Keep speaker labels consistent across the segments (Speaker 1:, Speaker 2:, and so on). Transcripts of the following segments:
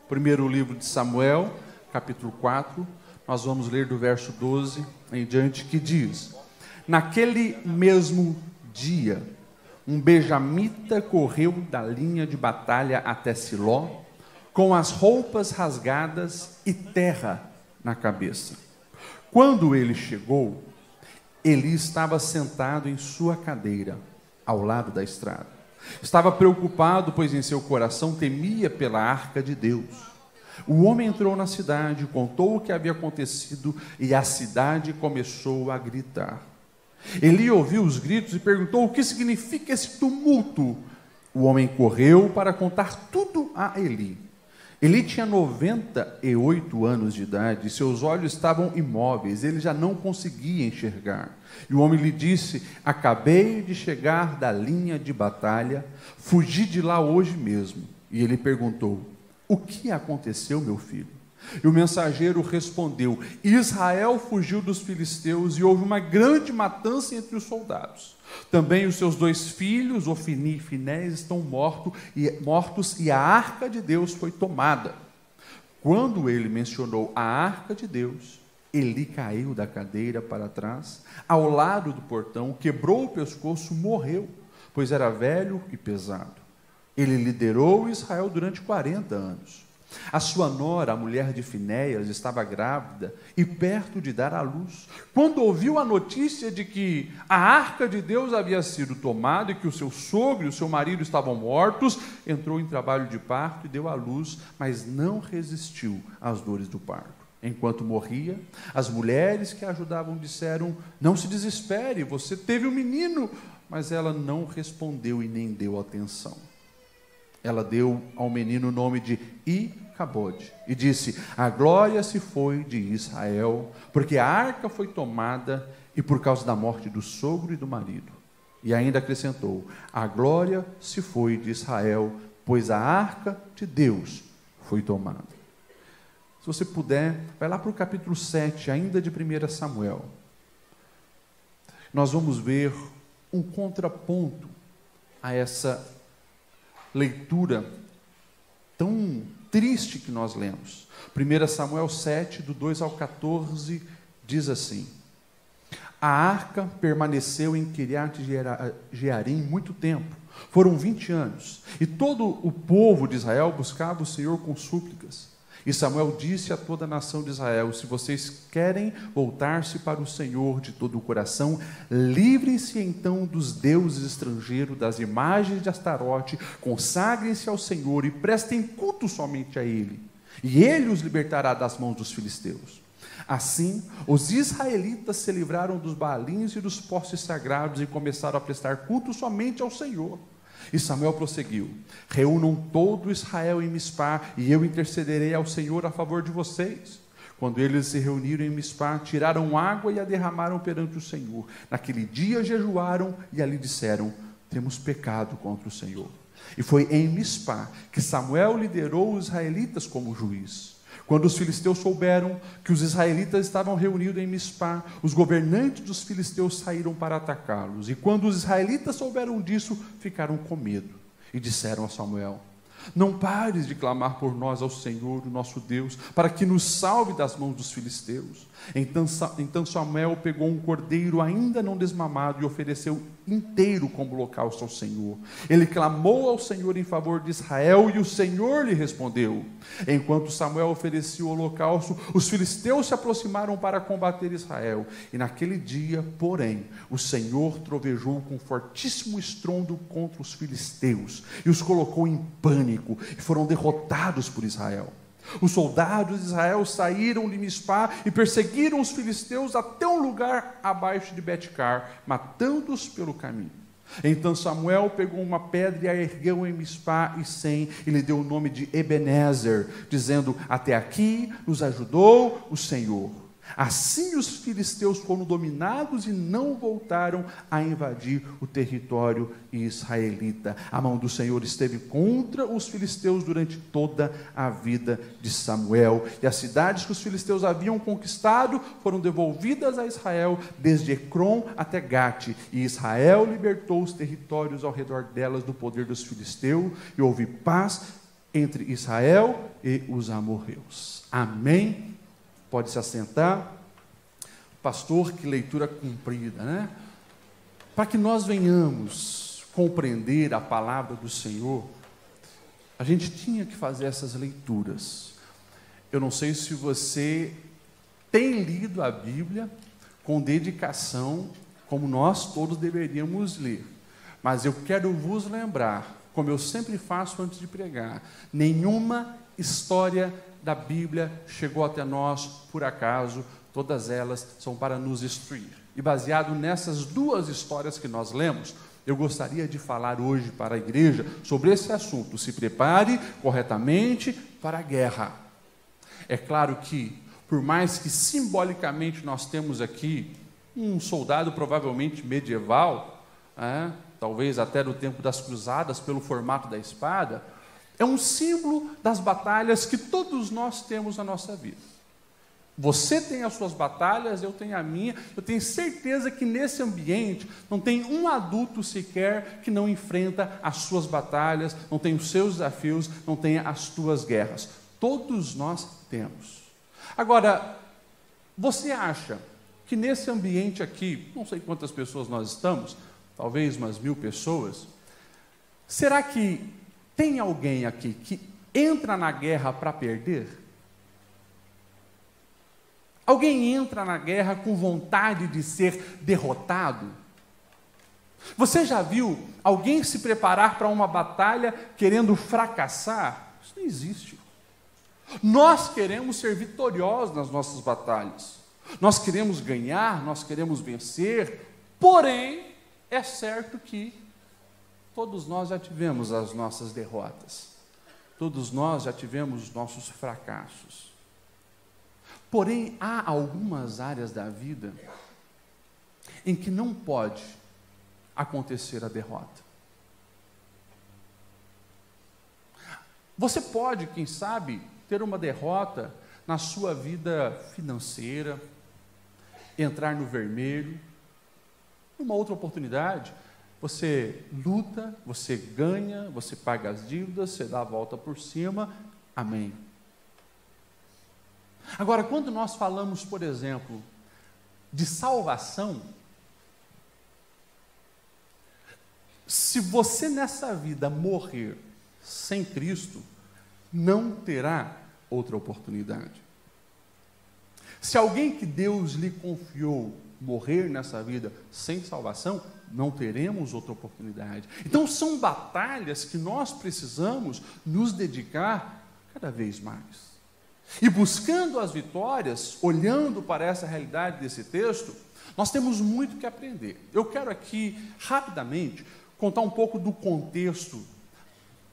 Speaker 1: Primeiro livro de Samuel, capítulo 4, nós vamos ler do verso 12 em diante, que diz: Naquele mesmo dia, um benjamita correu da linha de batalha até Siló, com as roupas rasgadas e terra na cabeça. Quando ele chegou, Eli estava sentado em sua cadeira, ao lado da estrada. Estava preocupado, pois em seu coração temia pela arca de Deus. O homem entrou na cidade, contou o que havia acontecido, e a cidade começou a gritar. Eli ouviu os gritos e perguntou: o que significa esse tumulto? O homem correu para contar tudo a Eli. Eli tinha 98 anos de idade, seus olhos estavam imóveis, ele já não conseguia enxergar. E o homem lhe disse: acabei de chegar da linha de batalha, fugi de lá hoje mesmo. E ele perguntou: o que aconteceu, meu filho? E o mensageiro respondeu: Israel fugiu dos filisteus e houve uma grande matança entre os soldados. Também os seus 2 filhos, Ofni e Finéias, estão mortos e a arca de Deus foi tomada. Quando ele mencionou a arca de Deus, Eli caiu da cadeira para trás, ao lado do portão, quebrou o pescoço, morreu, pois era velho e pesado. Ele liderou Israel durante 40 anos. A sua nora, a mulher de Finéias, estava grávida e perto de dar à luz. Quando ouviu a notícia de que a arca de Deus havia sido tomada e que o seu sogro e o seu marido estavam mortos, entrou em trabalho de parto e deu à luz, mas não resistiu às dores do parto. Enquanto morria, as mulheres que a ajudavam disseram: não se desespere, você teve um menino. Mas ela não respondeu e nem deu atenção. Ela deu ao menino o nome de Icabode e disse: a glória se foi de Israel, porque a arca foi tomada e por causa da morte do sogro e do marido. E ainda acrescentou: a glória se foi de Israel, pois a arca de Deus foi tomada. Se você puder, vai lá para o capítulo 7, ainda de 1 Samuel. Nós vamos ver um contraponto a essa leitura tão triste que nós lemos. 1 Samuel 7, do 2 ao 14, diz assim: a arca permaneceu em Quiriate Jearim muito tempo, foram 20 anos, e todo o povo de Israel buscava o Senhor com súplicas. E Samuel disse a toda a nação de Israel: se vocês querem voltar-se para o Senhor de todo o coração, livrem-se então dos deuses estrangeiros, das imagens de Astarote, consagrem-se ao Senhor e prestem culto somente a Ele, e Ele os libertará das mãos dos filisteus. Assim, os israelitas se livraram dos baalins e dos postes sagrados e começaram a prestar culto somente ao Senhor. E Samuel prosseguiu: reúnam todo Israel em Mispá, e eu intercederei ao Senhor a favor de vocês. Quando eles se reuniram em Mispá, tiraram água e a derramaram perante o Senhor. Naquele dia jejuaram e ali disseram: temos pecado contra o Senhor. E foi em Mispá que Samuel liderou os israelitas como juiz. Quando os filisteus souberam que os israelitas estavam reunidos em Mispá, os governantes dos filisteus saíram para atacá-los. E quando os israelitas souberam disso, ficaram com medo. E disseram a Samuel: não pares de clamar por nós ao Senhor, o nosso Deus, para que nos salve das mãos dos filisteus. Então Samuel pegou um cordeiro ainda não desmamado e ofereceu inteiro como holocausto ao Senhor. Ele clamou ao Senhor em favor de Israel e o Senhor lhe respondeu. Enquanto Samuel oferecia o holocausto, os filisteus se aproximaram para combater Israel. E naquele dia, porém, o Senhor trovejou com fortíssimo estrondo contra os filisteus e os colocou em pânico e foram derrotados por Israel. Os soldados de Israel saíram de Mispá e perseguiram os filisteus até um lugar abaixo de Betcar, matando-os pelo caminho. Então Samuel pegou uma pedra e a ergueu em Mispá e Sem, e lhe deu o nome de Ebenezer, dizendo: até aqui nos ajudou o Senhor. Assim os filisteus foram dominados e não voltaram a invadir o território israelita. A mão do Senhor esteve contra os filisteus durante toda a vida de Samuel. E as cidades que os filisteus haviam conquistado foram devolvidas a Israel, desde Ecrom até Gate. E Israel libertou os territórios ao redor delas do poder dos filisteus, e houve paz entre Israel e os amorreus. Amém? Pode se assentar. Pastor, que leitura comprida, né? Para que nós venhamos compreender a palavra do Senhor, a gente tinha que fazer essas leituras. Eu não sei se você tem lido a Bíblia com dedicação, como nós todos deveríamos ler. Mas eu quero vos lembrar, como eu sempre faço antes de pregar, nenhuma história da Bíblia chegou até nós por acaso, todas elas são para nos instruir. E baseado nessas duas histórias que nós lemos, eu gostaria de falar hoje para a igreja sobre esse assunto. Se prepare corretamente para a guerra. É claro que, por mais que simbolicamente nós temos aqui um soldado provavelmente medieval, talvez até do tempo das cruzadas, pelo formato da espada, é um símbolo das batalhas que todos nós temos na nossa vida. Você tem as suas batalhas, eu tenho a minha. Eu tenho certeza que nesse ambiente não tem um adulto sequer que não enfrenta as suas batalhas, não tem os seus desafios, não tem as suas guerras. Todos nós temos. Agora, você acha que nesse ambiente aqui, não sei quantas pessoas nós estamos, talvez umas 1000 pessoas, será que tem alguém aqui que entra na guerra para perder? Alguém entra na guerra com vontade de ser derrotado? Você já viu alguém se preparar para uma batalha querendo fracassar? Isso não existe. Nós queremos ser vitoriosos nas nossas batalhas. Nós queremos ganhar, nós queremos vencer, porém, é certo que todos nós já tivemos as nossas derrotas. Todos nós já tivemos os nossos fracassos. Porém, há algumas áreas da vida em que não pode acontecer a derrota. Você pode, quem sabe, ter uma derrota na sua vida financeira, entrar no vermelho. Numa outra oportunidade, você luta, você ganha, você paga as dívidas, você dá a volta por cima. Amém. Agora, quando nós falamos, por exemplo, de salvação, se você nessa vida morrer sem Cristo, não terá outra oportunidade. Se alguém que Deus lhe confiou morrer nessa vida sem salvação, não teremos outra oportunidade. Então, são batalhas que nós precisamos nos dedicar cada vez mais. E buscando as vitórias, olhando para essa realidade desse texto, nós temos muito que aprender. Eu quero aqui, rapidamente, contar um pouco do contexto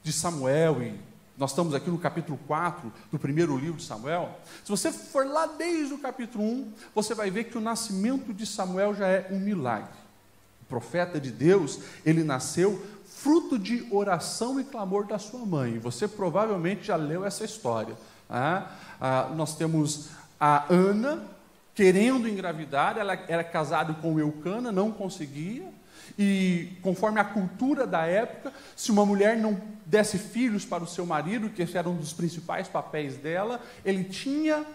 Speaker 1: de Samuel, e nós estamos aqui no capítulo 4 do primeiro livro de Samuel. Se você for lá desde o capítulo 1, você vai ver que o nascimento de Samuel já é um milagre. O profeta de Deus, ele nasceu fruto de oração e clamor da sua mãe. Você provavelmente já leu essa história. Nós temos a Ana querendo engravidar, ela era casada com Eucana, não conseguia, e conforme a cultura da época, se uma mulher não desse filhos para o seu marido, que esse era um dos principais papéis dela, ele tinha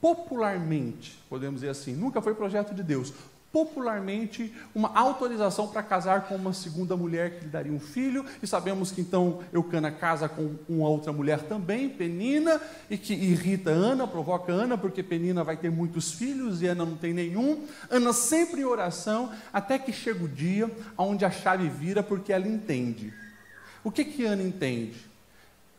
Speaker 1: popularmente, podemos dizer assim, nunca foi projeto de Deus, popularmente uma autorização para casar com uma segunda mulher que lhe daria um filho, e sabemos que então Eucana casa com uma outra mulher também, Penina, e que irrita Ana, provoca Ana, porque Penina vai ter muitos filhos e Ana não tem nenhum. Ana sempre em oração, até que chega o dia onde a chave vira, porque ela entende. O que Ana entende?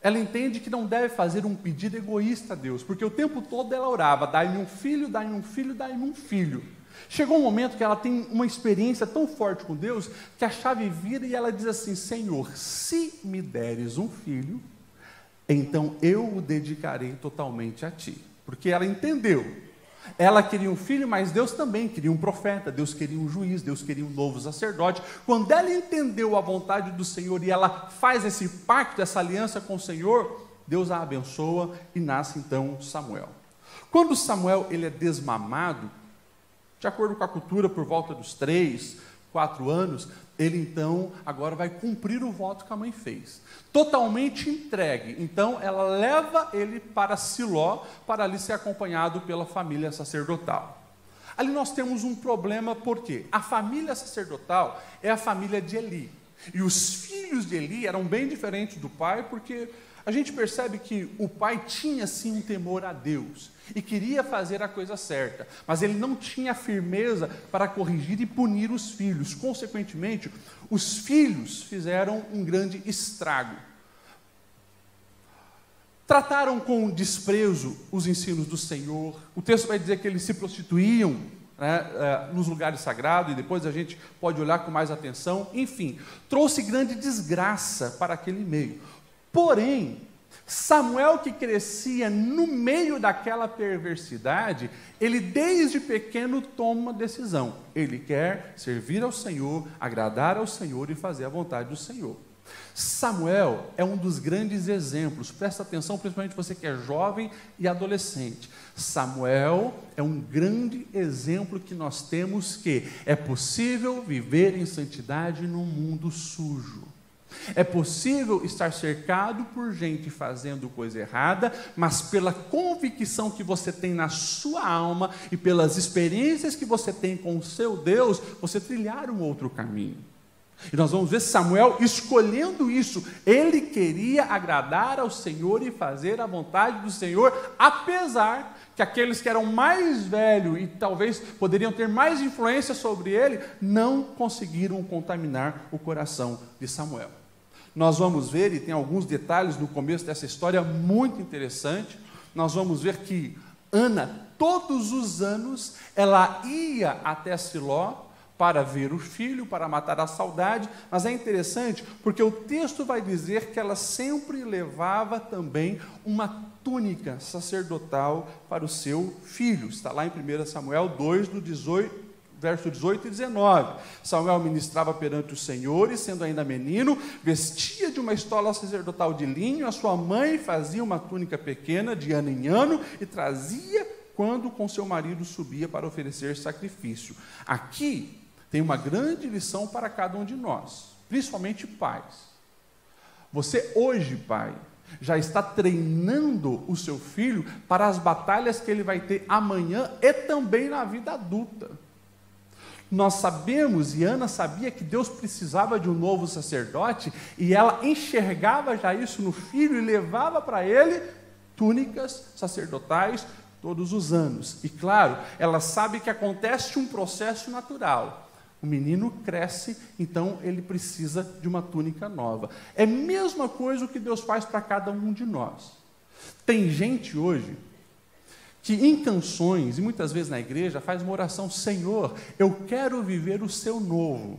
Speaker 1: Ela entende que não deve fazer um pedido egoísta a Deus, porque o tempo todo ela orava, dai-me um filho, dai-me um filho, dai-me um filho. Chegou um momento que ela tem uma experiência tão forte com Deus, que a chave vira e ela diz assim: Senhor, se me deres um filho, então eu o dedicarei totalmente a ti. Porque ela entendeu. Ela queria um filho, mas Deus também queria um profeta, Deus queria um juiz, Deus queria um novo sacerdote. Quando ela entendeu a vontade do Senhor e ela faz esse pacto, essa aliança com o Senhor, Deus a abençoa e nasce então Samuel. Quando Samuel ele é desmamado, de acordo com a cultura, por volta dos 3, 4 anos, ele então agora vai cumprir o voto que a mãe fez. Totalmente entregue. Então ela leva ele para Siló, para ali ser acompanhado pela família sacerdotal. Ali nós temos um problema, porque a família sacerdotal é a família de Eli. E os filhos de Eli eram bem diferentes do pai, porque a gente percebe que o pai tinha sim um temor a Deus e queria fazer a coisa certa, mas ele não tinha firmeza para corrigir e punir os filhos. Consequentemente, os filhos fizeram um grande estrago. Trataram com desprezo os ensinos do Senhor. O texto vai dizer que eles se prostituíam, nos lugares sagrados, e depois a gente pode olhar com mais atenção. Enfim, trouxe grande desgraça para aquele meio. Porém, Samuel, que crescia no meio daquela perversidade, ele desde pequeno toma uma decisão. Ele quer servir ao Senhor, agradar ao Senhor e fazer a vontade do Senhor. Samuel é um dos grandes exemplos, presta atenção, principalmente você que é jovem e adolescente. Samuel é um grande exemplo que nós temos, que é possível viver em santidade num mundo sujo. É possível estar cercado por gente fazendo coisa errada, mas pela convicção que você tem na sua alma e pelas experiências que você tem com o seu Deus, você trilhar um outro caminho. E nós vamos ver Samuel escolhendo isso. Ele queria agradar ao Senhor e fazer a vontade do Senhor, apesar que aqueles que eram mais velhos e talvez poderiam ter mais influência sobre ele, não conseguiram contaminar o coração de Samuel. Nós vamos ver, e tem alguns detalhes no começo dessa história muito interessante. Nós vamos ver que Ana, todos os anos, ela ia até Siló para ver o filho, para matar a saudade, mas é interessante porque o texto vai dizer que ela sempre levava também uma túnica sacerdotal para o seu filho. Está lá em 1 Samuel 2, verso 18 e 19. Samuel ministrava perante o Senhor, e sendo ainda menino, vestia de uma estola sacerdotal de linho. A sua mãe fazia uma túnica pequena de ano em ano e trazia quando com seu marido subia para oferecer sacrifício. Aqui tem uma grande lição para cada um de nós, principalmente pais. Você hoje, pai, já está treinando o seu filho para as batalhas que ele vai ter amanhã e também na vida adulta. Nós sabemos, e Ana sabia, que Deus precisava de um novo sacerdote, e ela enxergava já isso no filho e levava para ele túnicas sacerdotais todos os anos. E claro, ela sabe que acontece um processo natural. O menino cresce, então ele precisa de uma túnica nova. É a mesma coisa que Deus faz para cada um de nós. Tem gente hoje que em canções, e muitas vezes na igreja, faz uma oração: Senhor, eu quero viver o seu novo.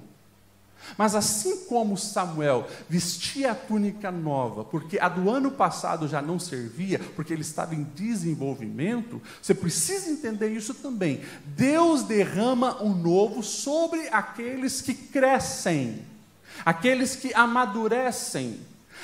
Speaker 1: Mas assim como Samuel vestia a túnica nova, porque a do ano passado já não servia, porque ele estava em desenvolvimento, você precisa entender isso também. Deus derrama um novo sobre aqueles que crescem, aqueles que amadurecem,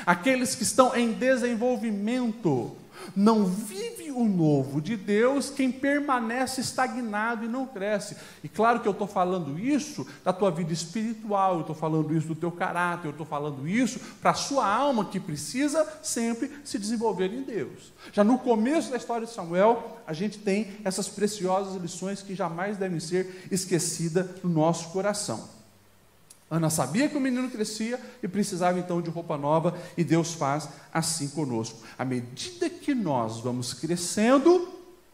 Speaker 1: aqueles que estão em desenvolvimento. Não vive o novo de Deus quem permanece estagnado e não cresce. E claro que eu estou falando isso da tua vida espiritual, eu estou falando isso do teu caráter, eu estou falando isso para a sua alma, que precisa sempre se desenvolver em Deus. Já no começo da história de Samuel, a gente tem essas preciosas lições que jamais devem ser esquecidas no nosso coração. Ana sabia que o menino crescia e precisava então de roupa nova, e Deus faz assim conosco. À medida que nós vamos crescendo,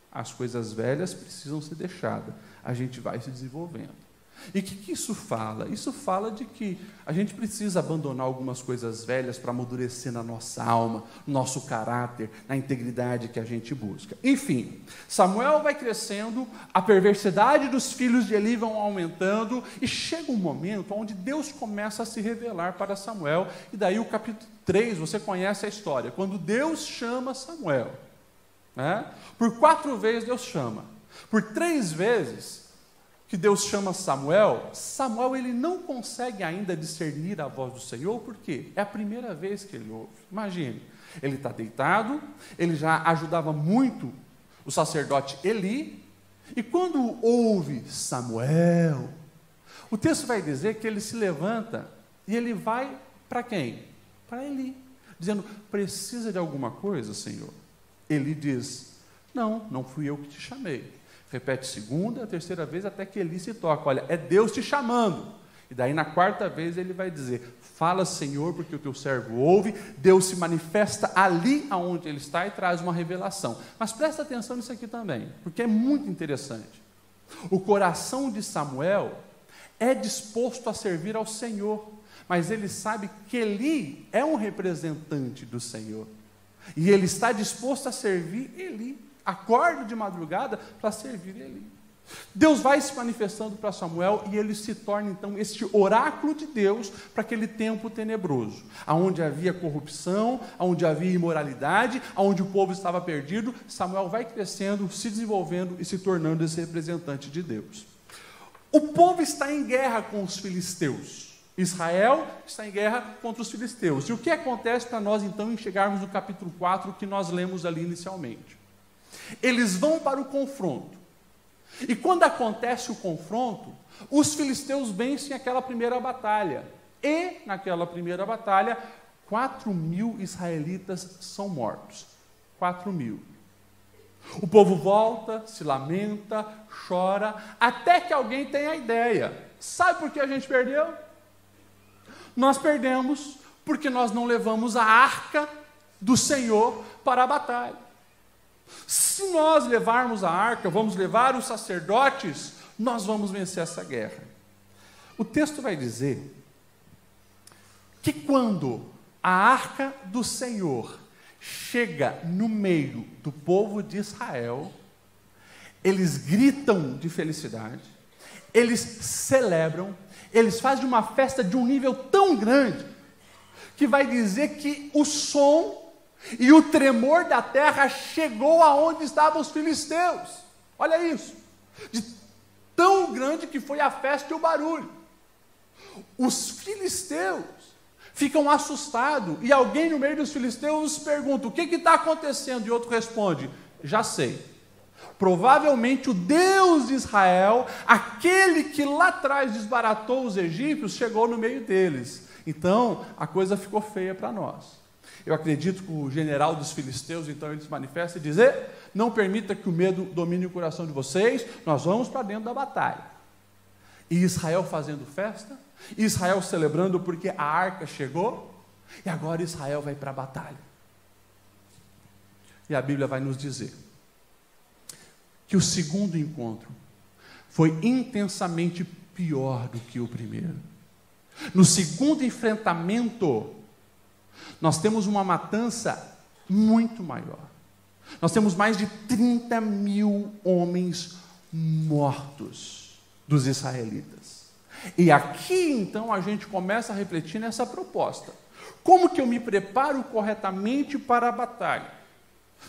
Speaker 1: as coisas velhas precisam ser deixadas, a gente vai se desenvolvendo. E o que isso fala? Isso fala de que a gente precisa abandonar algumas coisas velhas para amadurecer na nossa alma, no nosso caráter, na integridade que a gente busca. Enfim, Samuel vai crescendo, a perversidade dos filhos de Eli vão aumentando, e chega um momento onde Deus começa a se revelar para Samuel, e daí o capítulo 3, você conhece a história, quando Deus chama Samuel. Por 4 vezes Deus chama, por 3 vezes que Deus chama Samuel, ele não consegue ainda discernir a voz do Senhor, porque é a primeira vez que ele ouve. Imagine, ele está deitado, ele já ajudava muito o sacerdote Eli, e quando ouve Samuel, O texto vai dizer que ele se levanta e ele vai para quem? Para Eli, dizendo: precisa de alguma coisa, Senhor? Eli diz: não fui eu que te chamei. Repete segunda, terceira vez, até que Eli se toca: olha, é Deus te chamando. E daí na quarta vez ele vai dizer: fala, Senhor, porque o teu servo ouve. Deus se manifesta ali aonde ele está e traz uma revelação. Mas presta atenção nisso aqui também, porque é muito interessante. O coração de Samuel é disposto a servir ao Senhor, mas ele sabe que Eli é um representante do Senhor, e ele está disposto a servir Eli. Acorda de madrugada para servir Eli. Deus vai se manifestando para Samuel e ele se torna então este oráculo de Deus para aquele tempo tenebroso, aonde havia corrupção, aonde havia imoralidade, aonde o povo estava perdido. Samuel vai crescendo, se desenvolvendo e se tornando esse representante de Deus. O povo está em guerra com os filisteus. Israel está em guerra contra os filisteus. E o que acontece para nós então em chegarmos no capítulo 4 que nós lemos ali inicialmente? Eles vão para o confronto. E quando acontece o confronto, os filisteus vencem aquela primeira batalha. E, naquela primeira batalha, 4.000 israelitas são mortos. 4.000. O povo volta, se lamenta, chora, até que alguém tem a ideia. Sabe por que a gente perdeu? Nós perdemos porque nós não levamos a arca do Senhor para a batalha. Se nós levarmos a arca, vamos levar os sacerdotes, nós vamos vencer essa guerra. O texto vai dizer que quando a arca do Senhor chega no meio do povo de Israel, eles gritam de felicidade, eles celebram, eles fazem uma festa de um nível tão grande, que vai dizer que o som e o tremor da terra chegou aonde estavam os filisteus. Olha isso, de tão grande que foi a festa e o barulho. Os filisteus ficam assustados, e alguém no meio dos filisteus pergunta: o que está acontecendo? E outro responde: já sei. Provavelmente o Deus de Israel, aquele que lá atrás desbaratou os egípcios, chegou no meio deles. Então a coisa ficou feia para nós. Eu acredito que o general dos filisteus, então, ele se manifesta e diz: não permita que o medo domine o coração de vocês, nós vamos para dentro da batalha. E Israel fazendo festa, Israel celebrando porque a arca chegou, e agora Israel vai para a batalha. E a Bíblia vai nos dizer que o segundo encontro foi intensamente pior do que o primeiro. No segundo enfrentamento, nós temos uma matança muito maior. Nós temos mais de 30.000 homens mortos dos israelitas. E aqui então a gente começa a refletir nessa proposta. Como que eu me preparo corretamente para a batalha?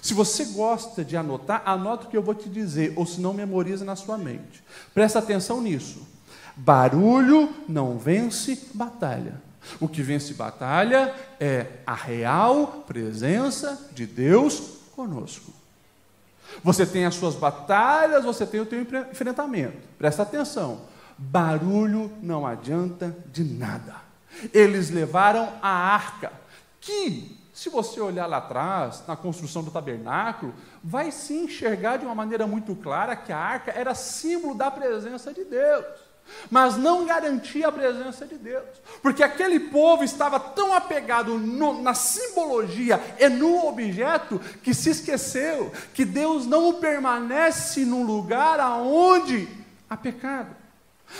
Speaker 1: Se você gosta de anotar, anota o que eu vou te dizer, ou se não, memoriza na sua mente. Presta atenção nisso. Barulho não vence batalha. O que vence batalha é a real presença de Deus conosco. Você tem as suas batalhas, você tem o teu enfrentamento. Presta atenção. Barulho não adianta de nada. Eles levaram a arca, que, se você olhar lá atrás, na construção do tabernáculo, vai se enxergar de uma maneira muito clara que a arca era símbolo da presença de Deus. Mas não garantia a presença de Deus, porque aquele povo estava tão apegado na simbologia e no objeto, que se esqueceu que Deus não permanece num lugar aonde há pecado,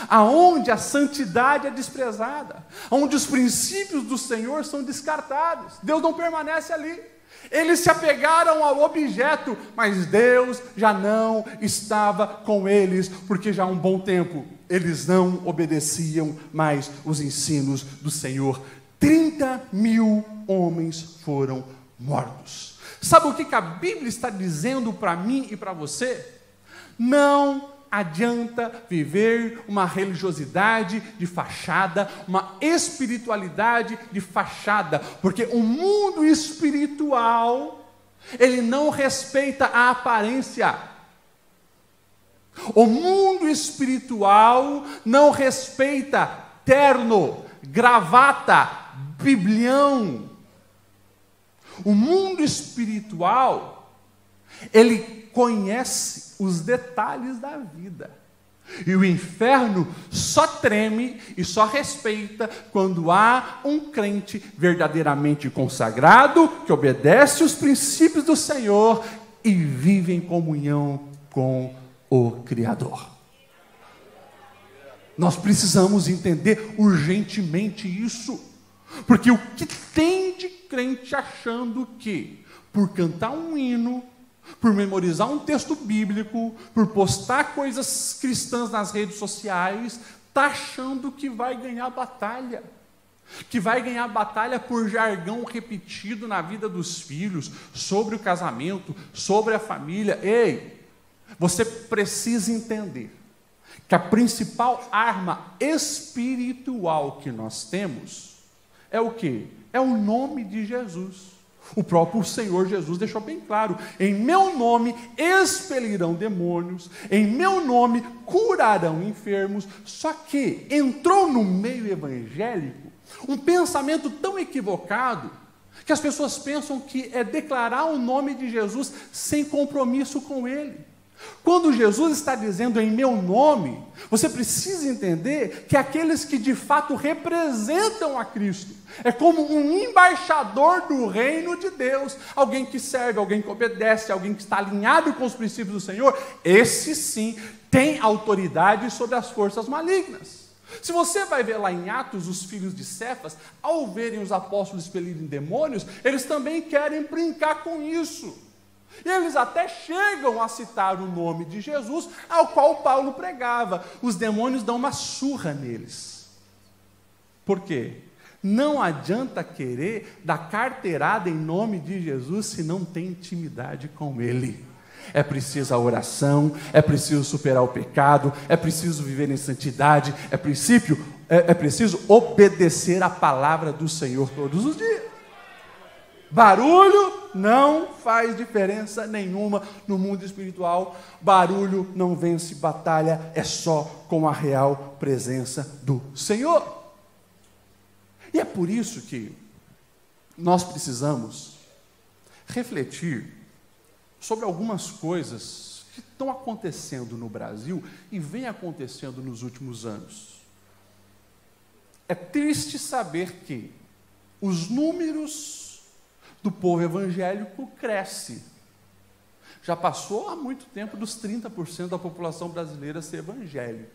Speaker 1: aonde a santidade é desprezada, aonde os princípios do Senhor são descartados. Deus não permanece ali. Eles se apegaram ao objeto, mas Deus já não estava com eles, porque já há um bom tempo eles não obedeciam mais os ensinos do Senhor. 30.000 homens foram mortos. Sabe o que a Bíblia está dizendo para mim e para você? Não adianta viver uma religiosidade de fachada, uma espiritualidade de fachada, porque o mundo espiritual, ele não respeita a aparência. O mundo espiritual não respeita terno, gravata, biblião. O mundo espiritual, ele conhece os detalhes da vida. E o inferno só treme e só respeita quando há um crente verdadeiramente consagrado, que obedece os princípios do Senhor e vive em comunhão com o Criador. Nós precisamos entender urgentemente isso, porque o que tem de crente achando que, por cantar um hino, por memorizar um texto bíblico, por postar coisas cristãs nas redes sociais, está achando que vai ganhar batalha. Que vai ganhar batalha por jargão repetido na vida dos filhos, sobre o casamento, sobre a família. Ei, você precisa entender que a principal arma espiritual que nós temos é o quê? É o nome de Jesus. O próprio Senhor Jesus deixou bem claro: em meu nome expelirão demônios, em meu nome curarão enfermos. Só que entrou no meio evangélico um pensamento tão equivocado, que as pessoas pensam que é declarar o nome de Jesus sem compromisso com Ele. Quando Jesus está dizendo em meu nome, você precisa entender que aqueles que de fato representam a Cristo, é como um embaixador do reino de Deus, alguém que serve, alguém que obedece, alguém que está alinhado com os princípios do Senhor, esse sim tem autoridade sobre as forças malignas. Se você vai ver lá em Atos, os filhos de Cefas, ao verem os apóstolos expelirem demônios, eles também querem brincar com isso. E eles até chegam a citar o nome de Jesus, ao qual Paulo pregava. Os demônios dão uma surra neles. Por quê? Não adianta querer dar carteirada em nome de Jesus se não tem intimidade com Ele. É preciso a oração, é preciso superar o pecado, é preciso viver em santidade, é preciso obedecer a palavra do Senhor todos os dias. Barulho não faz diferença nenhuma no mundo espiritual. Barulho não vence batalha, é só com a real presença do Senhor. E é por isso que nós precisamos refletir sobre algumas coisas que estão acontecendo no Brasil e vem acontecendo nos últimos anos. É triste saber que os números do povo evangélico cresce. Já passou há muito tempo dos 30% da população brasileira ser evangélica.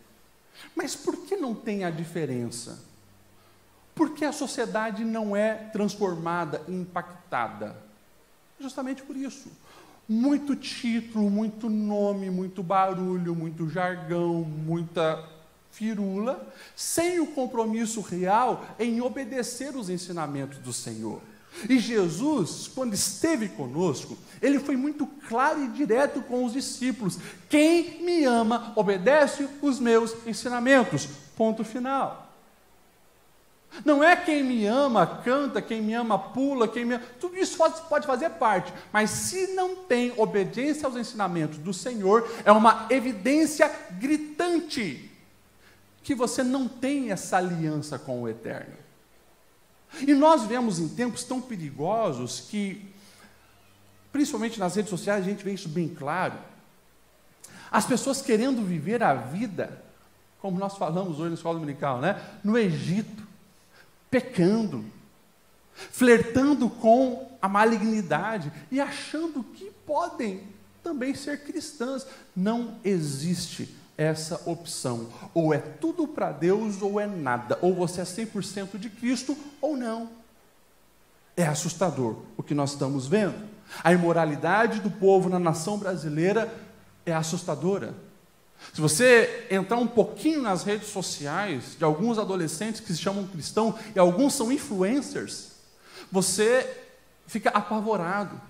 Speaker 1: Mas por que não tem a diferença? Porque a sociedade não é transformada, impactada. Justamente por isso. Muito título, muito nome, muito barulho, muito jargão, muita firula, sem o compromisso real em obedecer os ensinamentos do Senhor. E Jesus, quando esteve conosco, ele foi muito claro e direto com os discípulos: quem me ama, obedece os meus ensinamentos. Ponto final. Não é quem me ama canta, quem me ama pula, quem me ama... Tudo isso pode fazer parte, mas se não tem obediência aos ensinamentos do Senhor, é uma evidência gritante que você não tem essa aliança com o Eterno. E nós vemos em tempos tão perigosos que, principalmente nas redes sociais, a gente vê isso bem claro. As pessoas querendo viver a vida, como nós falamos hoje na escola dominical, né? No Egito, pecando, flertando com a malignidade e achando que podem também ser cristãs. Não existe essa opção. Ou é tudo para Deus ou é nada. Ou você é 100% de Cristo ou não. É assustador o que nós estamos vendo. A imoralidade do povo na nação brasileira é assustadora. Se você entrar um pouquinho nas redes sociais de alguns adolescentes que se chamam cristãos, e alguns são influencers, você fica apavorado.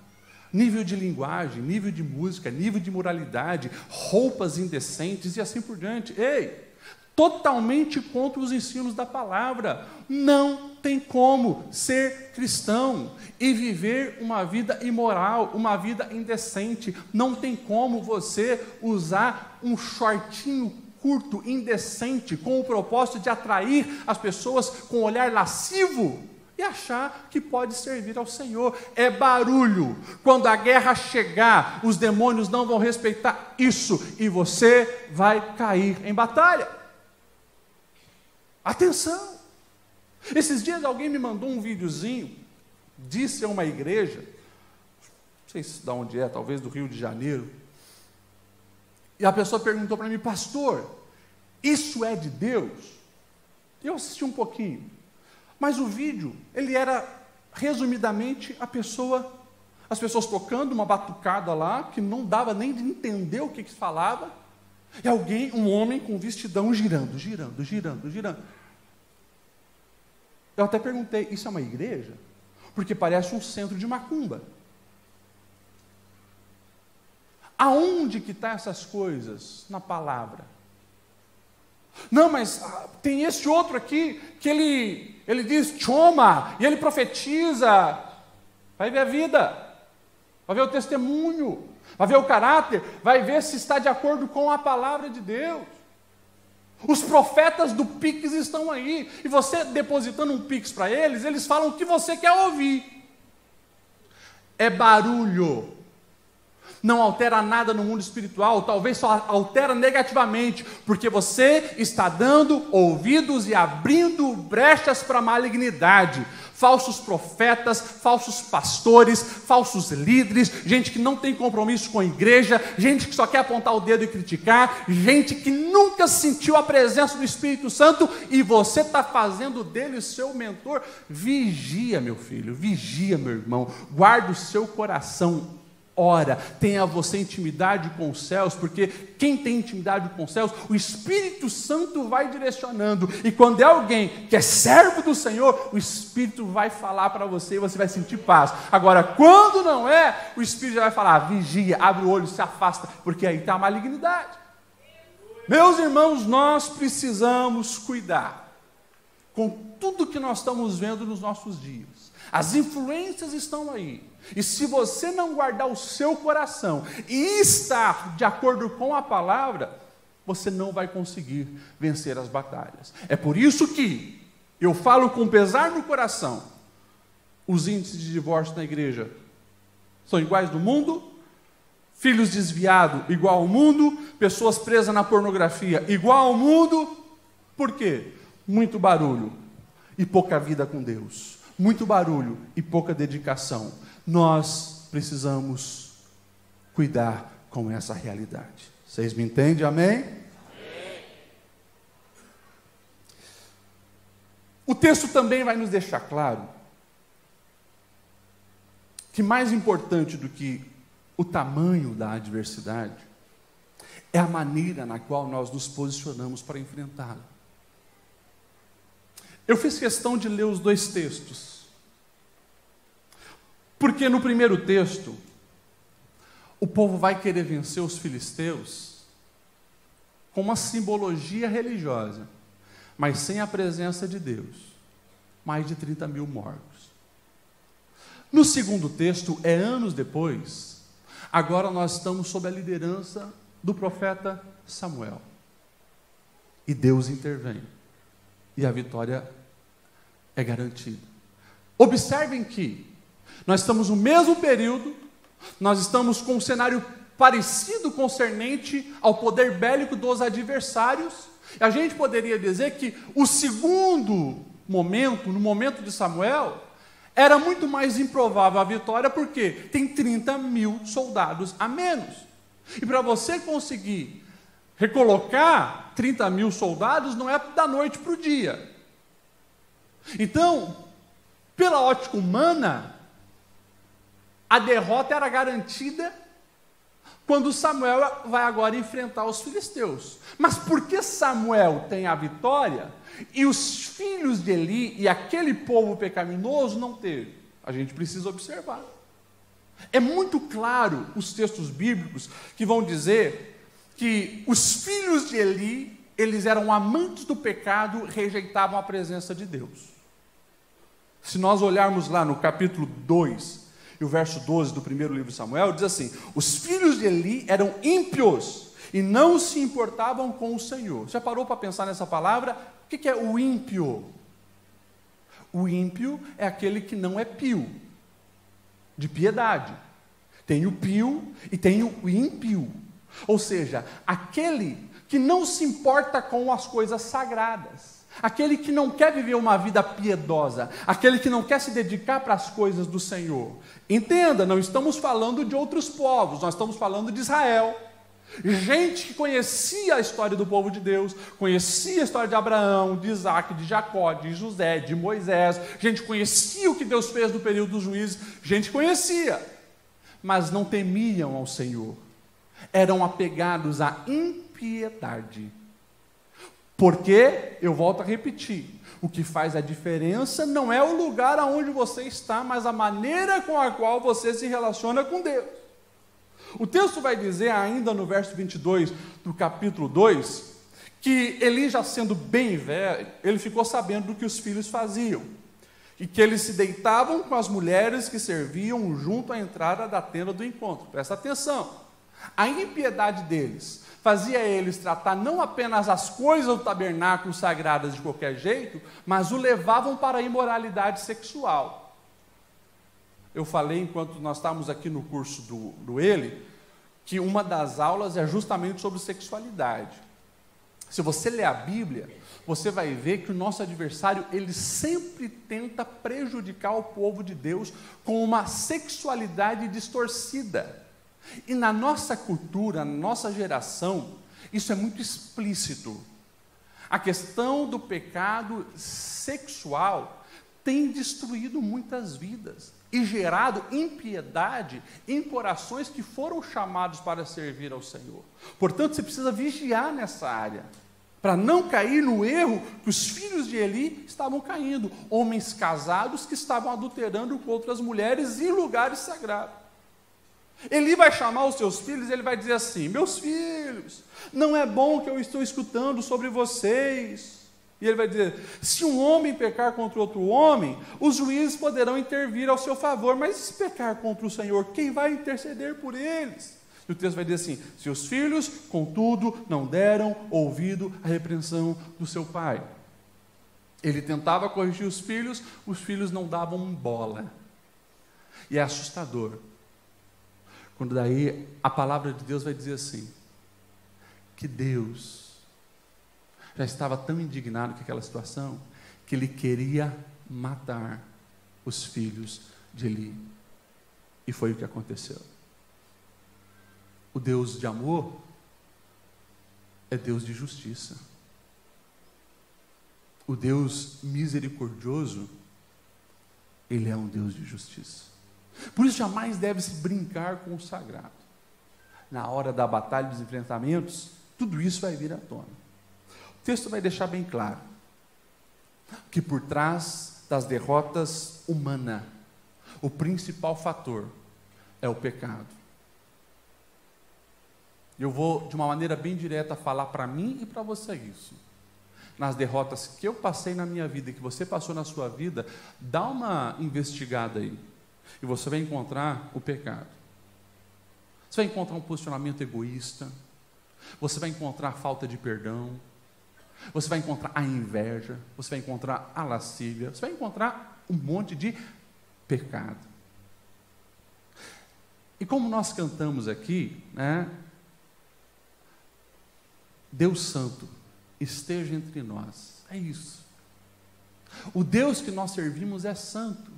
Speaker 1: Nível de linguagem, nível de música, nível de moralidade, roupas indecentes e assim por diante. Ei, totalmente contra os ensinos da palavra. Não tem como ser cristão e viver uma vida imoral, uma vida indecente. Não tem como você usar um shortinho curto, indecente, com o propósito de atrair as pessoas com um olhar lascivo e achar que pode servir ao Senhor. É barulho. Quando a guerra chegar, os demônios não vão respeitar isso e você vai cair em batalha. Atenção! Esses dias alguém me mandou um videozinho, disse a uma igreja, não sei se de onde é, talvez do Rio de Janeiro, e a pessoa perguntou para mim: pastor, isso é de Deus? Eu assisti um pouquinho, mas o vídeo, ele era resumidamente as pessoas tocando uma batucada lá, que não dava nem de entender o que falava, e um homem com vestidão girando. Eu até perguntei: isso é uma igreja? Porque parece um centro de macumba. Aonde que estão essas coisas na palavra? Não, mas tem esse outro aqui, que ele diz choma, e ele profetiza. Vai ver a vida, vai ver o testemunho, vai ver o caráter, vai ver se está de acordo com a palavra de Deus. Os profetas do Pix estão aí, e você depositando um Pix para eles, eles falam o que você quer ouvir. É barulho. Não altera nada no mundo espiritual, talvez só altera negativamente, porque você está dando ouvidos e abrindo brechas para a malignidade. Falsos profetas, falsos pastores, falsos líderes, gente que não tem compromisso com a igreja, gente que só quer apontar o dedo e criticar, gente que nunca sentiu a presença do Espírito Santo, e você está fazendo dele o seu mentor. Vigia, meu filho, vigia, meu irmão, guarda o seu coração. Ora, tenha você intimidade com os céus, porque quem tem intimidade com os céus, o Espírito Santo vai direcionando, e quando é alguém que é servo do Senhor, o Espírito vai falar para você e você vai sentir paz. Agora, quando não é, o Espírito já vai falar: vigia, abre o olho, se afasta, porque aí está a malignidade. Meus irmãos, nós precisamos cuidar com tudo que nós estamos vendo nos nossos dias. As influências estão aí. E se você não guardar o seu coração e estar de acordo com a palavra, você não vai conseguir vencer as batalhas. É por isso que eu falo com pesar no coração: os índices de divórcio na igreja são iguais do mundo, filhos desviados igual ao mundo, pessoas presas na pornografia igual ao mundo. Por quê? Muito barulho e pouca vida com Deus. Muito barulho e pouca dedicação. Nós precisamos cuidar com essa realidade. Vocês me entendem? Amém? Amém. O texto também vai nos deixar claro que mais importante do que o tamanho da adversidade é a maneira na qual nós nos posicionamos para enfrentá-la. Eu fiz questão de ler os dois textos, porque no primeiro texto, o povo vai querer vencer os filisteus com uma simbologia religiosa, mas sem a presença de Deus. Mais de 30 mil mortos. No segundo texto, anos depois, agora nós estamos sob a liderança do profeta Samuel. E Deus intervém. E a vitória é garantida. Observem que nós estamos no mesmo período, nós estamos com um cenário parecido concernente ao poder bélico dos adversários. A gente poderia dizer que o segundo momento, no momento de Samuel, era muito mais improvável a vitória, porque tem 30 mil soldados a menos. E para você conseguir recolocar 30 mil soldados, não é da noite para o dia. Então, pela ótica humana, a derrota era garantida quando Samuel vai agora enfrentar os filisteus. Mas por que Samuel tem a vitória e os filhos de Eli e aquele povo pecaminoso não teve? A gente precisa observar. É muito claro os textos bíblicos que vão dizer que os filhos de Eli eles eram amantes do pecado, rejeitavam a presença de Deus. Se nós olharmos lá no capítulo 2, e o verso 12 do primeiro livro de Samuel, diz assim: os filhos de Eli eram ímpios, e não se importavam com o Senhor. Já parou para pensar nessa palavra? O que é o ímpio? O ímpio é aquele que não é pio, de piedade. Tem o pio e tem o ímpio. Ou seja, aquele que não se importa com as coisas sagradas, aquele que não quer viver uma vida piedosa, aquele que não quer se dedicar para as coisas do Senhor. Entenda, não estamos falando de outros povos, nós estamos falando de Israel. Gente que conhecia a história do povo de Deus, conhecia a história de Abraão, de Isaac, de Jacó, de José, de Moisés. Gente conhecia o que Deus fez no período dos juízes, gente conhecia, mas não temiam ao Senhor. Eram apegados à impiedade. Porque, eu volto a repetir, o que faz a diferença não é o lugar aonde você está, mas a maneira com a qual você se relaciona com Deus. O texto vai dizer ainda no verso 22 do capítulo 2, que Eli, já sendo bem velho, ele ficou sabendo do que os filhos faziam, e que eles se deitavam com as mulheres que serviam junto à entrada da tenda do encontro. Presta atenção, a impiedade deles fazia eles tratar não apenas as coisas do tabernáculo sagradas de qualquer jeito, mas o levavam para a imoralidade sexual. Eu falei, enquanto nós estávamos aqui no curso do Eli, que uma das aulas é justamente sobre sexualidade. Se você ler a Bíblia, você vai ver que o nosso adversário, ele sempre tenta prejudicar o povo de Deus com uma sexualidade distorcida. E na nossa cultura, na nossa geração, isso é muito explícito. A questão do pecado sexual tem destruído muitas vidas e gerado impiedade em corações que foram chamados para servir ao Senhor. Portanto, você precisa vigiar nessa área, para não cair no erro que os filhos de Eli estavam caindo, homens casados que estavam adulterando com outras mulheres em lugares sagrados. Eli vai chamar os seus filhos e ele vai dizer assim: meus filhos, não é bom que eu estou escutando sobre vocês. E ele vai dizer: se um homem pecar contra outro homem, os juízes poderão intervir ao seu favor, mas se pecar contra o Senhor, quem vai interceder por eles? E o texto vai dizer assim: seus filhos, contudo, não deram ouvido à repreensão do seu pai. Ele tentava corrigir os filhos não davam bola. E é assustador quando daí a palavra de Deus vai dizer assim, que Deus já estava tão indignado com aquela situação, que ele queria matar os filhos de Eli. E foi o que aconteceu. O Deus de amor é Deus de justiça. O Deus misericordioso, ele é um Deus de justiça. Por isso jamais deve-se brincar com o sagrado. Na hora da batalha, dos enfrentamentos, tudo isso vai vir à tona. O texto vai deixar bem claro que por trás das derrotas humanas, o principal fator é o pecado. Eu vou, de uma maneira bem direta, falar para mim e para você isso. Nas derrotas que eu passei na minha vida e que você passou na sua vida, dá uma investigada aí. E você vai encontrar o pecado. Você vai encontrar um posicionamento egoísta. Você vai encontrar a falta de perdão. Você vai encontrar a inveja. Você vai encontrar a lascívia. Você vai encontrar um monte de pecado. E como nós cantamos aqui, né? Deus Santo esteja entre nós. É isso. O Deus que nós servimos é santo.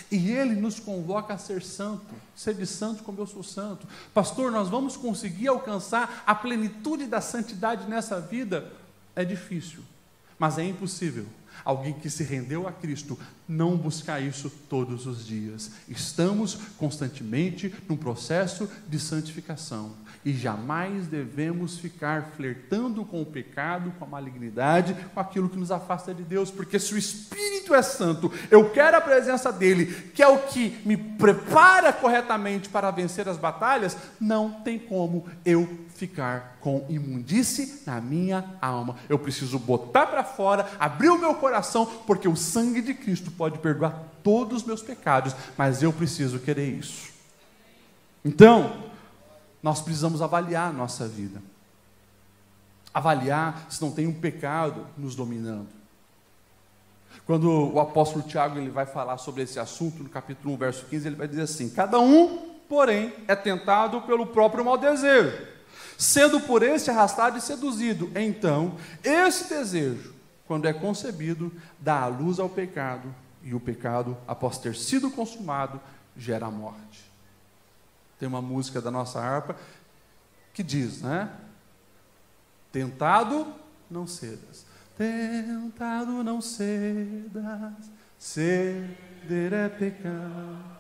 Speaker 1: E Ele nos convoca a ser santo. Sede santo como eu sou santo. Pastor, nós vamos conseguir alcançar a plenitude da santidade nessa vida? É difícil, mas é impossível. Alguém que se rendeu a Cristo não buscar isso todos os dias. Estamos constantemente num processo de santificação. E jamais devemos ficar flertando com o pecado, com a malignidade, com aquilo que nos afasta de Deus. Porque se o Espírito Espírito é santo, eu quero a presença dele, que é o que me prepara corretamente para vencer as batalhas, não tem como eu ficar com imundície na minha alma. Eu preciso botar para fora, abrir o meu coração, porque o sangue de Cristo pode perdoar todos os meus pecados, mas eu preciso querer isso. Então, nós precisamos avaliar a nossa vida. Avaliar se não tem um pecado nos dominando. Quando o apóstolo Tiago ele vai falar sobre esse assunto, no capítulo 1, verso 15, ele vai dizer assim: cada um, porém, é tentado pelo próprio mau desejo, sendo por este arrastado e seduzido. Então, esse desejo, quando é concebido, dá a luz ao pecado, e o pecado, após ter sido consumado, gera a morte. Tem uma música da nossa harpa que diz, né? Tentado, não cedas. Tentado, não cedas. Ceder é pecar.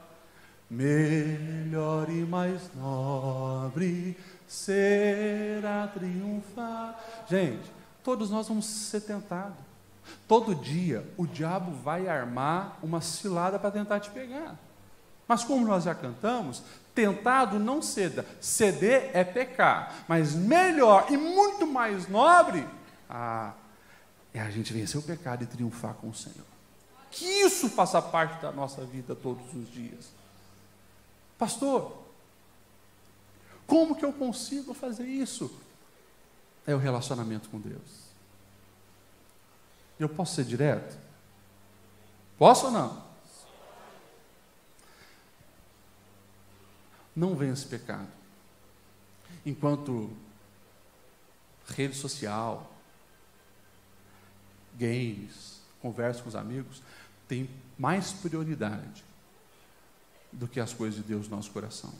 Speaker 1: Melhor e mais nobre será triunfar. Gente, todos nós vamos ser tentados. Todo dia o diabo vai armar uma cilada para tentar te pegar. Mas como nós já cantamos, tentado não ceda. Ceder é pecar. Mas melhor e muito mais nobre é a gente vencer o pecado e triunfar com o Senhor. Que isso faça parte da nossa vida todos os dias. Pastor, como que eu consigo fazer isso? É o relacionamento com Deus. Eu posso ser direto? Posso ou não? Não vence pecado. Enquanto rede social, games, conversa com os amigos, tem mais prioridade do que as coisas de Deus no nosso coração.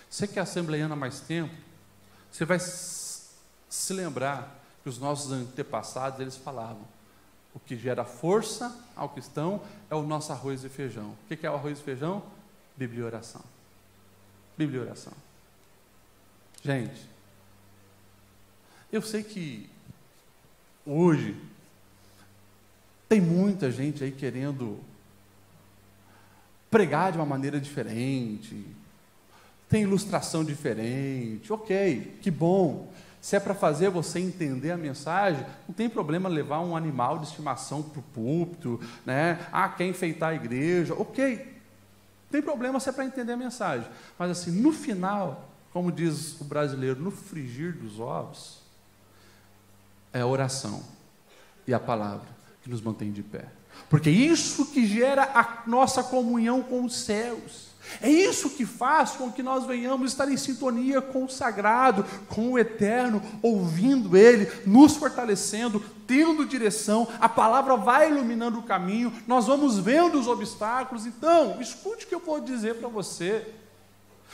Speaker 1: Você que é assembleiano há mais tempo, você vai se lembrar que os nossos antepassados, eles falavam: o que gera força ao cristão é o nosso arroz e feijão. O que é o arroz e feijão? Bíblia e oração. Bíblia e oração. Gente, eu sei que hoje tem muita gente aí querendo pregar de uma maneira diferente, tem ilustração diferente, ok, que bom. Se é para fazer você entender a mensagem, não tem problema levar um animal de estimação para o púlpito, né? Quer enfeitar a igreja, ok. Não tem problema se é para entender a mensagem. Mas assim, no final, como diz o brasileiro, no frigir dos ovos, é a oração e a palavra que nos mantém de pé. Porque é isso que gera a nossa comunhão com os céus. É isso que faz com que nós venhamos estar em sintonia com o sagrado, com o eterno, ouvindo Ele, nos fortalecendo, tendo direção. A palavra vai iluminando o caminho, nós vamos vendo os obstáculos. Então, escute o que eu vou dizer para você.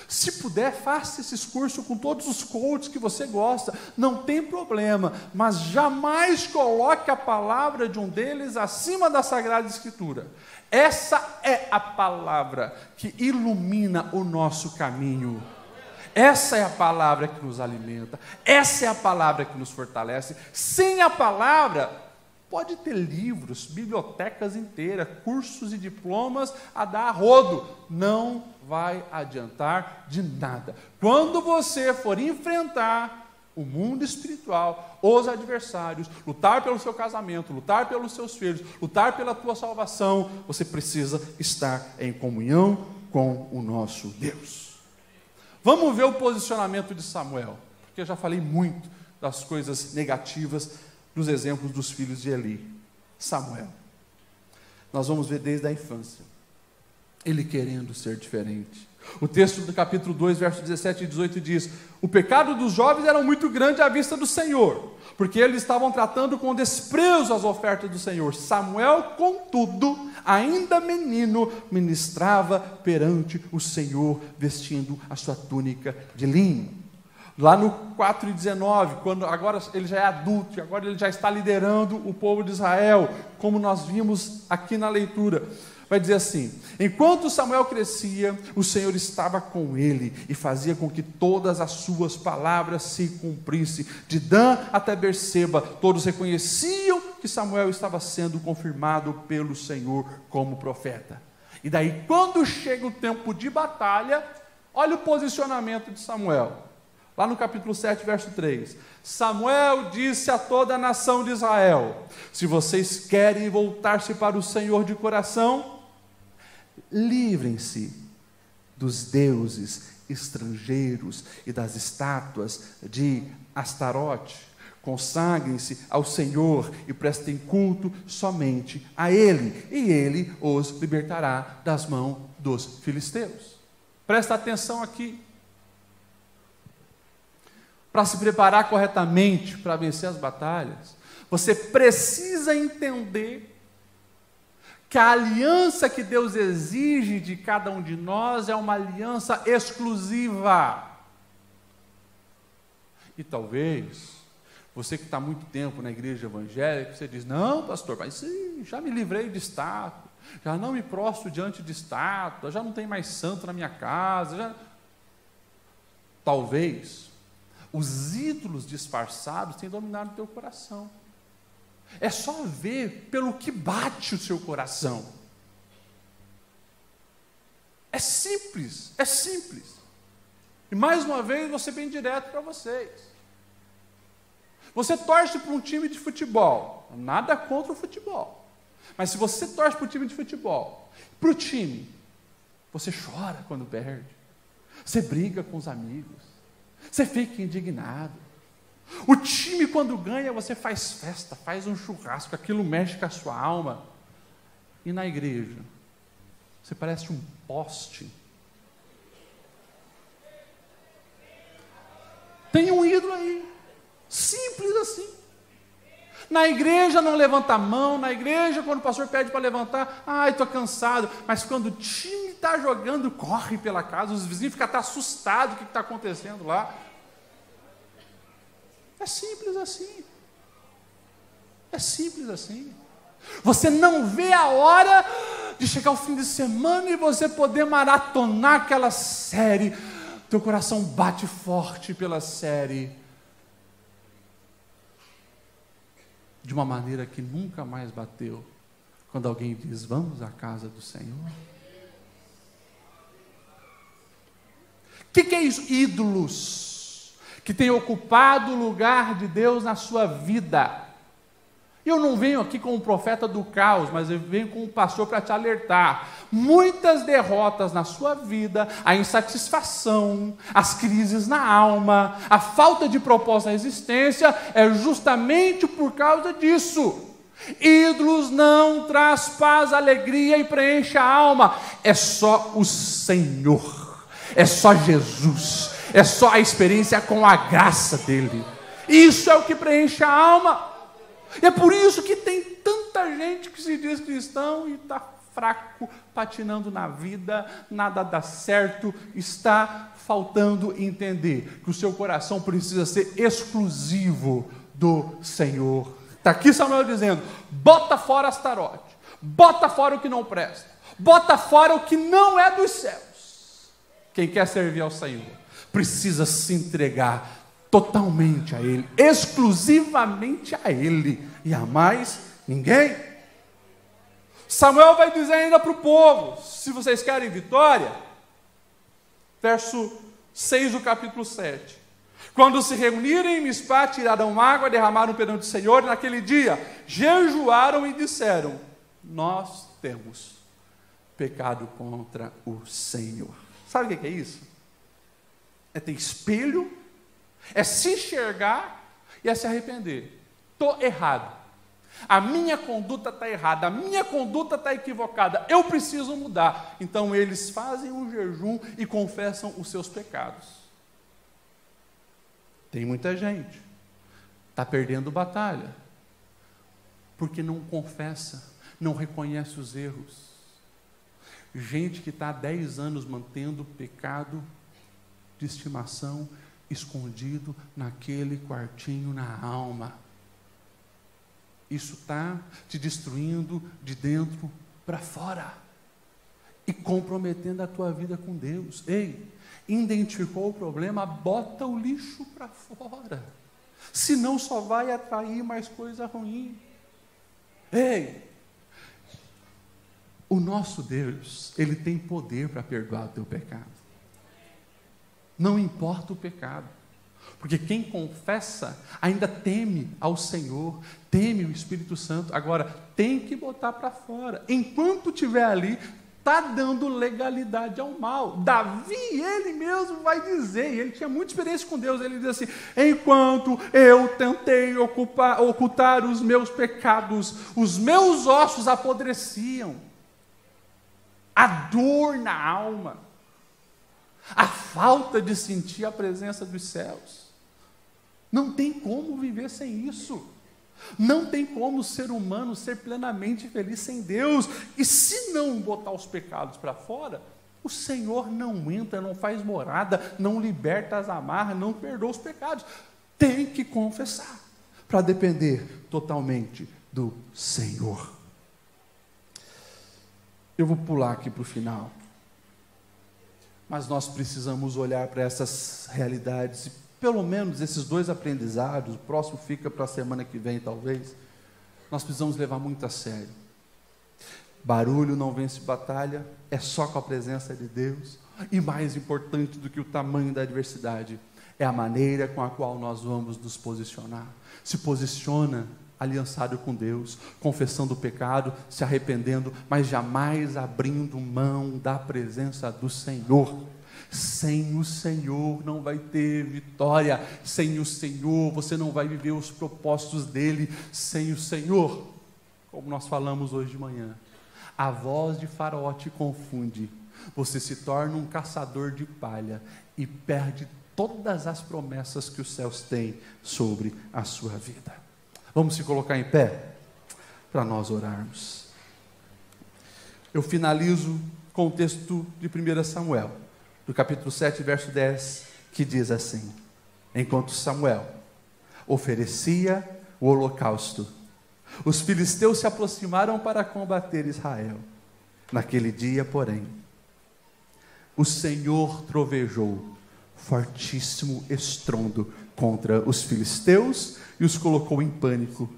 Speaker 1: Se puder, faça esse curso com todos os coaches que você gosta, não tem problema, mas jamais coloque a palavra de um deles acima da Sagrada Escritura. Essa é a palavra que ilumina o nosso caminho. Essa é a palavra que nos alimenta. Essa é a palavra que nos fortalece. Sem a palavra, pode ter livros, bibliotecas inteiras, cursos e diplomas a dar a rodo. Não vai adiantar de nada. Quando você for enfrentar o mundo espiritual, os adversários, lutar pelo seu casamento, lutar pelos seus filhos, lutar pela tua salvação, você precisa estar em comunhão com o nosso Deus. Vamos ver o posicionamento de Samuel, porque eu já falei muito das coisas negativas dos exemplos dos filhos de Eli. Samuel, nós vamos ver desde a infância, ele querendo ser diferente. O texto do capítulo 2, versos 17 e 18 diz: o pecado dos jovens era muito grande à vista do Senhor, porque eles estavam tratando com desprezo as ofertas do Senhor. Samuel, contudo, ainda menino, ministrava perante o Senhor, vestindo a sua túnica de linho. Lá no 4:19, quando agora ele já é adulto, agora ele já está liderando o povo de Israel, como nós vimos aqui na leitura, vai dizer assim: enquanto Samuel crescia, o Senhor estava com ele e fazia com que todas as suas palavras se cumprissem. De Dan até Berseba, todos reconheciam que que Samuel estava sendo confirmado pelo Senhor como profeta. E daí, quando chega o tempo de batalha, olha o posicionamento de Samuel. Lá no capítulo 7, verso 3. Samuel disse a toda a nação de Israel: se vocês querem voltar-se para o Senhor de coração, livrem-se dos deuses estrangeiros e das estátuas de Astarote. Consagrem-se ao Senhor e prestem culto somente a Ele, e Ele os libertará das mãos dos filisteus. Presta atenção aqui. Para se preparar corretamente para vencer as batalhas, você precisa entender que a aliança que Deus exige de cada um de nós é uma aliança exclusiva. E talvez você que está há muito tempo na igreja evangélica, você diz: não, pastor, mas já me livrei de estátua, já não me prostro diante de estátua, já não tem mais santo na minha casa. Talvez os ídolos disfarçados tenham dominado o teu coração. É só ver pelo que bate o seu coração. É simples, é simples. E mais uma vez, vou ser bem direto para vocês. Você torce para um time de futebol, nada contra o futebol. Mas se você torce para o time de futebol, para o time, você chora quando perde, você briga com os amigos, você fica indignado. O time, quando ganha, você faz festa, faz um churrasco, aquilo mexe com a sua alma. E na igreja, você parece um poste. Tem um ídolo aí, simples assim. Na igreja não levanta a mão, na igreja quando o pastor pede para levantar, estou cansado. Mas quando o time está jogando, corre pela casa, os vizinhos ficam até assustados, o que está acontecendo lá. É simples assim. É simples assim. Você não vê a hora de chegar o fim de semana e você poder maratonar aquela série. Teu coração bate forte pela série, de uma maneira que nunca mais bateu, quando alguém diz: vamos à casa do Senhor. O que é isso? Ídolos que têm ocupado o lugar de Deus na sua vida. Eu não venho aqui como um profeta do caos, mas eu venho como um pastor para te alertar. Muitas derrotas na sua vida, a insatisfação, as crises na alma, a falta de propósito na existência, é justamente por causa disso. Ídolos não traz paz, alegria e preenche a alma. É só o Senhor, é só Jesus, é só a experiência com a graça dele. Isso é o que preenche a alma. E é por isso que tem tanta gente que se diz cristão e está fraco, patinando na vida, nada dá certo, está faltando entender que o seu coração precisa ser exclusivo do Senhor. Está aqui Samuel dizendo: bota fora Astarote, bota fora o que não presta, bota fora o que não é dos céus. Quem quer servir ao Senhor precisa se entregar totalmente a Ele, exclusivamente a Ele, e a mais ninguém. Samuel vai dizer ainda para o povo: se vocês querem vitória, verso 6 do capítulo 7, quando se reunirem em Mispá, tiraram água, derramaram perante o Senhor, e naquele dia jejuaram e disseram: nós temos pecado contra o Senhor. Sabe o que é isso? É ter espelho, é se enxergar e é se arrepender. Estou errado. A minha conduta está errada, a minha conduta está equivocada, eu preciso mudar. Então eles fazem um jejum e confessam os seus pecados. Tem muita gente, está perdendo batalha, porque não confessa, não reconhece os erros. Gente que está há 10 anos mantendo o pecado de estimação escondido naquele quartinho na alma. Isso está te destruindo de dentro para fora e comprometendo a tua vida com Deus. Ei, identificou o problema, bota o lixo para fora, senão só vai atrair mais coisa ruim. Ei, o nosso Deus, Ele tem poder para perdoar o teu pecado. Não importa o pecado. Porque quem confessa ainda teme ao Senhor, teme o Espírito Santo. Agora, tem que botar para fora. Enquanto estiver ali, está dando legalidade ao mal. Davi, ele mesmo vai dizer, e ele tinha muita experiência com Deus, ele diz assim: enquanto eu tentei ocultar os meus pecados, os meus ossos apodreciam. A dor na alma, a falta de sentir a presença dos céus. Não tem como viver sem isso. Não tem como o ser humano ser plenamente feliz sem Deus. E se não botar os pecados para fora, o Senhor não entra, não faz morada, não liberta as amarras, não perdoa os pecados. Tem que confessar, para depender totalmente do Senhor. Eu vou pular aqui para o final. Mas nós precisamos olhar para essas realidades, e pelo menos esses dois aprendizados, o próximo fica para a semana que vem talvez, nós precisamos levar muito a sério. Barulho não vence batalha, é só com a presença de Deus, e mais importante do que o tamanho da adversidade, é a maneira com a qual nós vamos nos posicionar. Se posiciona aliançado com Deus, confessando o pecado, se arrependendo, mas jamais abrindo mão da presença do Senhor. Sem o Senhor não vai ter vitória. Sem o Senhor você não vai viver os propósitos dele. Sem o Senhor, como nós falamos hoje de manhã, a voz de Faraó te confunde. Você se torna um caçador de palha e perde todas as promessas que os céus têm sobre a sua vida. Vamos se colocar em pé para nós orarmos. Eu finalizo com o texto de 1 Samuel, do capítulo 7, verso 10, que diz assim: enquanto Samuel oferecia o holocausto, os filisteus se aproximaram para combater Israel. Naquele dia, porém, o Senhor trovejou fortíssimo estrondo contra os filisteus e os colocou em pânico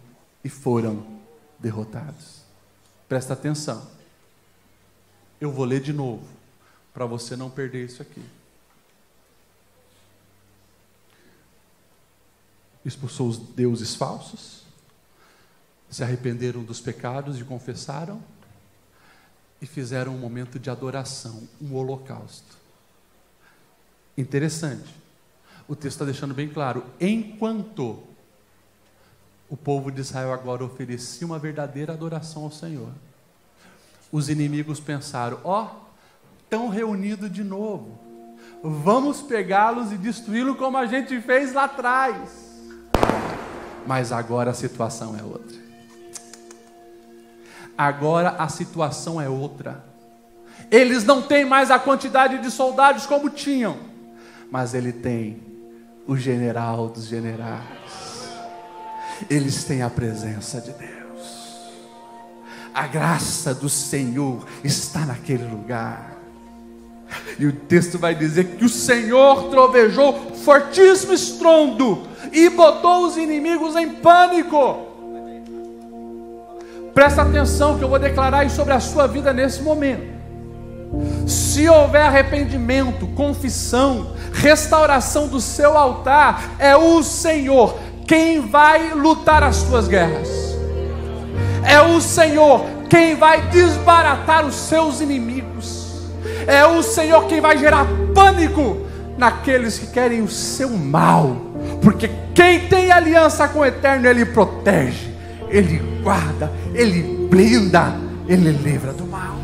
Speaker 1: e foram derrotados. Presta atenção. Eu vou ler de novo, para você não perder isso aqui. Expulsou os deuses falsos, se arrependeram dos pecados e confessaram, e fizeram um momento de adoração, um holocausto. Interessante, o texto está deixando bem claro, enquanto o povo de Israel agora oferecia uma verdadeira adoração ao Senhor, os inimigos pensaram: estão reunidos de novo, vamos pegá-los e destruí-los como a gente fez lá atrás. Mas agora a situação é outra. Agora a situação é outra. Eles não têm mais a quantidade de soldados como tinham, mas ele tem o general dos generais. Eles têm a presença de Deus. A graça do Senhor está naquele lugar. E o texto vai dizer que o Senhor trovejou fortíssimo estrondo e botou os inimigos em pânico. Presta atenção que eu vou declarar isso sobre a sua vida nesse momento. Se houver arrependimento, confissão, restauração do seu altar, é o Senhor quem vai lutar as suas guerras. É o Senhor quem vai desbaratar os seus inimigos. É o Senhor quem vai gerar pânico naqueles que querem o seu mal. Porque quem tem aliança com o Eterno, Ele protege, Ele guarda, Ele blinda, Ele livra do mal.